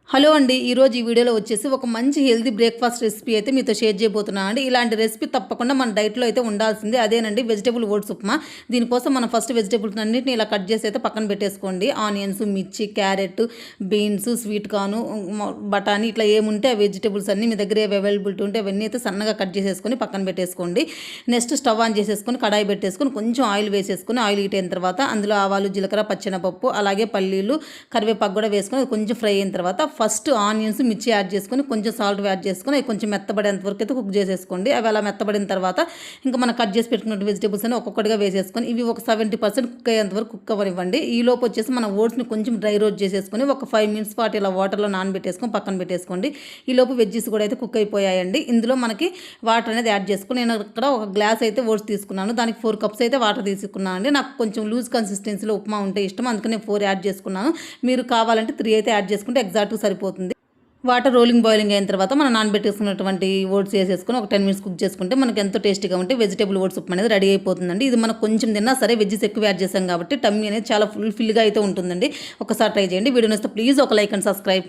Hello అండి. ఈరోజు ఈ వీడియోలో వచ్చేసి ఒక మంచి హెల్తీ బ్రేక్‌ఫాస్ట్ రెసిపీ అయితే మీతో షేర్ చేయబోతున్నాను అండి. ఇలాంటి రెసిపీ తప్పకుండా మన డైట్‌లో అయితే ఉండాల్సిందే. అదేనండి వెజిటబుల్ ఓట్స్ ఉప్మా. దీనికోసం మనం ఫస్ట్ వెజిటబుల్స్ అన్నిటిని ఇలా కట్ చేసి అయితే పక్కన పెట్టేసుకోండి. ఆనియన్స్, మిర్చి, క్యారెట్, బీన్స్, స్వీట్ కార్న్, బఠానీ ఇట్లా ఏముంటే ఆ వెజిటబుల్స్ అన్నీ మీ దగ్గర అవైలబిలిటీ ఉంటే అవన్నీ అయితే సన్నగా కట్ చేసేసుకొని పక్కన పెట్టేసుకోండి. నెక్స్ట్ స్టవ్ ఆన్ చేసేసుకొని కడాయి పెట్టేసుకొని కొంచెం ఆయిల్ వేసేసుకొని ఆయిల్ హీట్ అయిన తర్వాత అందులో ఆవాలు, జీలకర్ర, పచ్చెనపప్పు అలాగే పల్లీలు, కరివేపాకు కూడా వేసుకొని కొంచెం ఫ్రై అయిన తర్వాత ఫస్ట్ ఆనియన్స్, మిర్చి యాడ్ చేసుకొని కొంచెం సాల్ట్ యాడ్ చేసుకొని అవి కొంచెం మెత్తబడేంత వరకు అయితే కుక్ చేసేసుకోండి. అవి అలా మెత్తబడిన తర్వాత ఇంకా మనం కట్ చేసి పెట్టుకున్న వెజిటేబుల్స్ అని ఒక్కొక్కటిగా వేసేసుకొని ఇవి ఒక 70% కుక్ అయ్యేంత వరకు కుక్ అవ్వనివ్వండి. ఈ లోపు వచ్చేసి మన ఓట్స్ని కొంచెం డ్రై రోస్ట్ చేసేసుకొని ఒక 5 మినిట్స్ పాటు ఇలా వాటర్లో నానబెట్టేసుకొని పక్కన పెట్టేసుకోండి. ఈ లోపు వెజ్జెస్ కూడా అయితే కుక్ అయిపోయాయండి. ఇందులో మనకి వాటర్ అనేది యాడ్ చేసుకుని నేను ఇక్కడ ఒక గ్లాస్ అయితే ఓట్స్ తీసుకున్నాను. దానికి 4 కప్స్ అయితే వాటర్ తీసుకున్నాను అండి. నాకు కొంచెం లూజ్ కన్సిస్టెన్సీలో ఉప్మా ఉంటే ఇష్టం, అందుకని 4 యాడ్ చేసుకున్నాను. మీరు కావాలంటే 3 అయితే యాడ్ చేసుకుంటే ఎగ్జాక్ట్గా సరిపోతుంది. వాటర్ బాయిలింగ్ అయిన తర్వాత మనం నానబెట్టేసుకున్నటువంటి ఓట్స్ వేసేసుకొని ఒక 10 మినిట్స్ కుక్ చేసుకుంటే మనకి ఎంతో టేస్టీగా ఉంటే వెజిటేబుల్ ఓట్స్ ఉప్మా అనేది రెడీ అయిపోతుందండి. ఇది మనకు కొంచెం తిన్నా సరే వెజ్జెస్ ఎక్కువ యాడ్ చేసాం కాబట్టి టమ్మీ అనేది చాలా ఫుల్ఫిల్గా అయితే ఉంటుందండి. ఒకసారి ట్రై చేయండి. వీడియో నచ్చితే ప్లీజ్ ఒక లైక్ అండ్ సబ్స్క్రైబ్.